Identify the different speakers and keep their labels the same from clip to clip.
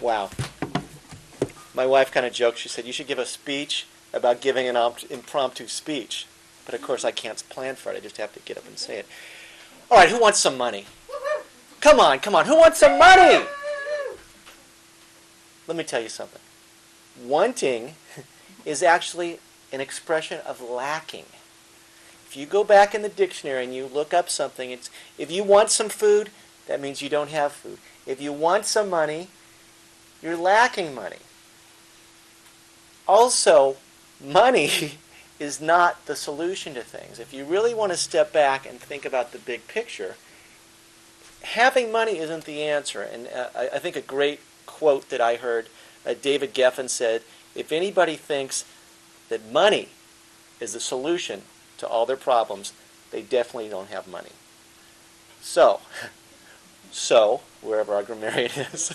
Speaker 1: Wow. My wife kind of joked. She said, you should give a speech about giving an impromptu speech. But of course, I can't plan for it. I just have to get up and say it. All right, who wants some money? Come on, come on. Who wants some money? Let me tell you something. Wanting is actually an expression of lacking. If you go back in the dictionary and you look up something, it's if you want some food, that means you don't have food. If you want some money, you're lacking money. Also, money is not the solution to things. If you really want to step back and think about the big picture, having money isn't the answer. And I think a great quote that I heard, David Geffen said, if anybody thinks that money is the solution to all their problems, they definitely don't have money. So, wherever our grammarian is.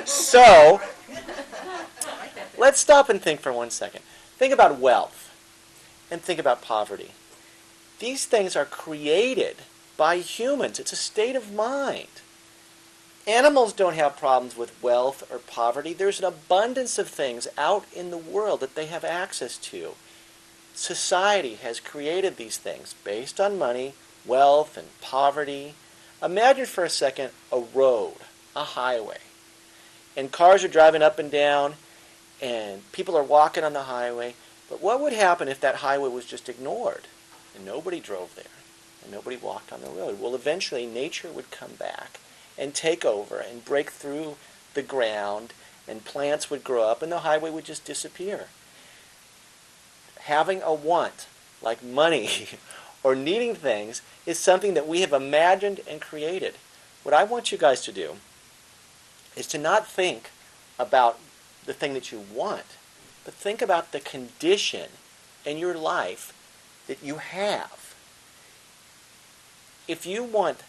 Speaker 1: So, let's stop and think for 1 second. Think about wealth and think about poverty. These things are created by humans. It's a state of mind. Animals don't have problems with wealth or poverty. There's an abundance of things out in the world that they have access to. Society has created these things based on money, wealth, and poverty. Imagine for a second a road, a highway, and cars are driving up and down, and people are walking on the highway. But what would happen if that highway was just ignored, and nobody drove there, and nobody walked on the road? Well, eventually nature would come back and take over and break through the ground, and plants would grow up, and the highway would just disappear. Having a want, like money, or needing things, is something that we have imagined and created. What I want you guys to do is to not think about the thing that you want, but think about the condition in your life that you have. If you want,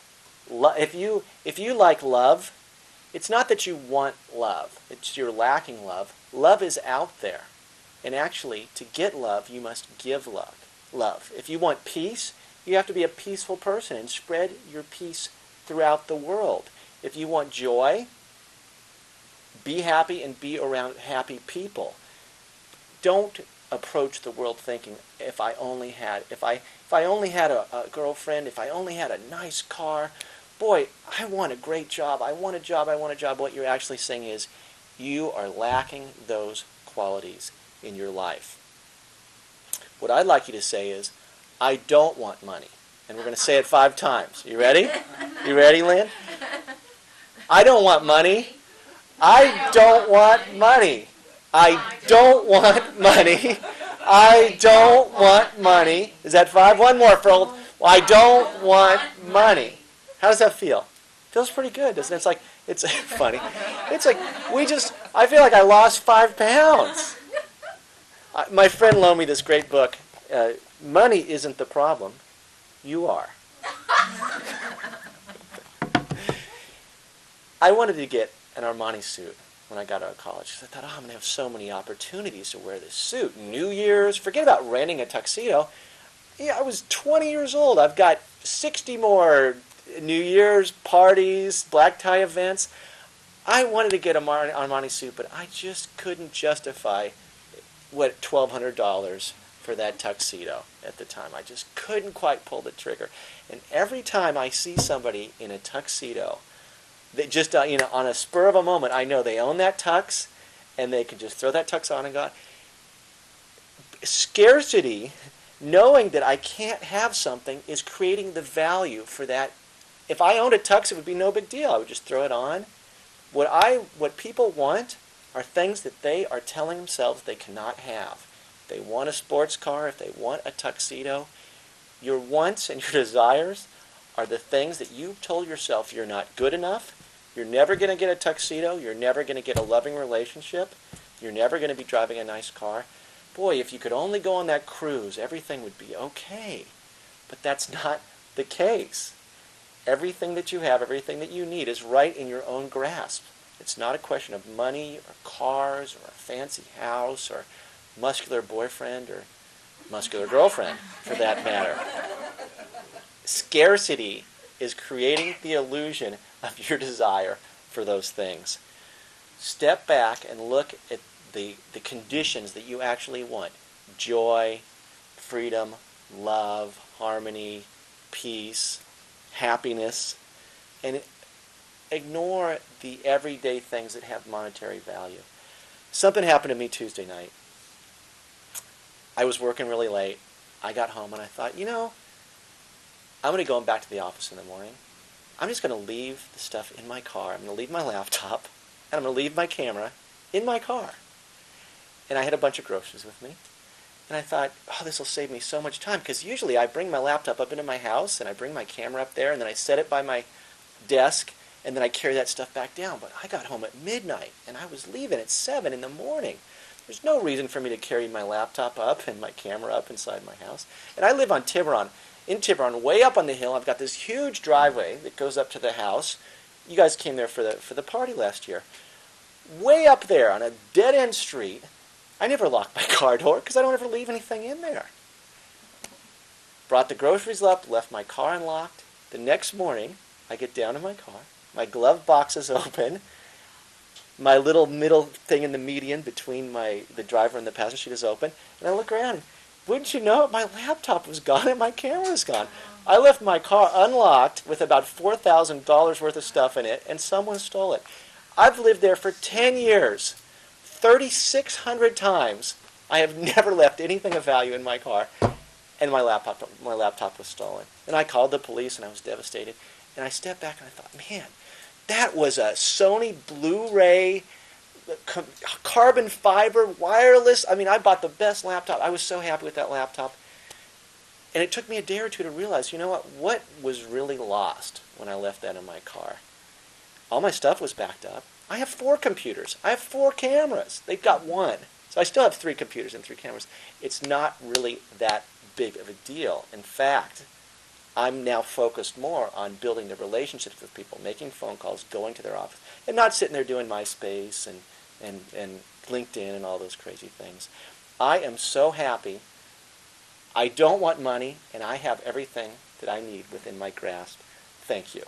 Speaker 1: if you like love, it's not that you want love; it's you're lacking love. Love is out there, and actually, to get love, you must give love. If you want peace, you have to be a peaceful person and spread your peace throughout the world. If you want joy, be happy and be around happy people. Don't approach the world thinking, if I only had a girlfriend, if I only had a nice car, boy, I want a great job, I want a job. What you're actually saying is, you are lacking those qualities in your life. What I'd like you to say is, I don't want money. And we're going to say it 5 times. You ready? You ready, Lynn? I don't want money. I don't want money. I don't want money. I don't want money. Is that 5? One more for old. I don't want money. How does that feel? Feels pretty good, doesn't it? It's funny. It's like I feel like I lost 5 pounds. My friend loaned me this great book. Money isn't the problem. You are. I wanted to get an Armani suit when I got out of college. I thought, I'm going to have so many opportunities to wear this suit. New Year's, forget about renting a tuxedo. Yeah, I was 20 years old. I've got 60 more New Year's parties, black tie events. I wanted to get an Armani suit, but I just couldn't justify $1,200 for that tuxedo at the time. I just couldn't quite pull the trigger. And every time I see somebody in a tuxedo, they just on a spur of a moment, I know they own that tux, and they can just throw that tux on and go. Scarcity, knowing that I can't have something, is creating the value for that. If I owned a tux, it would be no big deal. I would just throw it on. What people want are things that they are telling themselves they cannot have. If they want a sports car, if they want a tuxedo, your wants and your desires are the things that you've told yourself you're not good enough. You're never going to get a tuxedo. You're never going to get a loving relationship. You're never going to be driving a nice car. Boy, if you could only go on that cruise, everything would be okay. But that's not the case. Everything that you have, everything that you need is right in your own grasp. It's not a question of money or cars or a fancy house or muscular boyfriend or muscular girlfriend, for that matter. Scarcity is creating the illusion of your desire for those things. Step back and look at the conditions that you actually want. Joy, freedom, love, harmony, peace, happiness, and ignore the everyday things that have monetary value. Something happened to me Tuesday night. I was working really late. I got home and I thought, I'm going to go back to the office in the morning. I'm just going to leave the stuff in my car. I'm going to leave my laptop, and I'm going to leave my camera in my car. And I had a bunch of groceries with me. And I thought, this will save me so much time, because usually I bring my laptop up into my house, and I bring my camera up there, and then I set it by my desk, and then I carry that stuff back down. But I got home at midnight, and I was leaving at 7 in the morning. There's no reason for me to carry my laptop up and my camera up inside my house. And I live on Tiburon. In Tiburon, way up on the hill, I've got this huge driveway that goes up to the house. You guys came there for the party last year. Way up there on a dead-end street, I never lock my car door because I don't ever leave anything in there. Brought the groceries up, left my car unlocked. The next morning, I get down to my car. My glove box is open. My little middle thing in the median between the driver and the passenger seat is open. And I look around, and wouldn't you know it, my laptop was gone and my camera was gone. I left my car unlocked with about $4,000 worth of stuff in it, and someone stole it. I've lived there for 10 years. 3,600 times I have never left anything of value in my car, and my laptop was stolen. And I called the police, and I was devastated. And I stepped back and I thought, man, that was a Sony Blu-ray, carbon fiber, wireless. I mean, I bought the best laptop. I was so happy with that laptop. And it took me a day or two to realize, what was really lost when I left that in my car? All my stuff was backed up. I have 4 computers. I have 4 cameras. They've got 1. So I still have 3 computers and 3 cameras. It's not really that big of a deal. In fact, I'm now focused more on building the relationships with people, making phone calls, going to their office, and not sitting there doing MySpace and LinkedIn and all those crazy things. I am so happy. I don't want money, and I have everything that I need within my grasp. Thank you.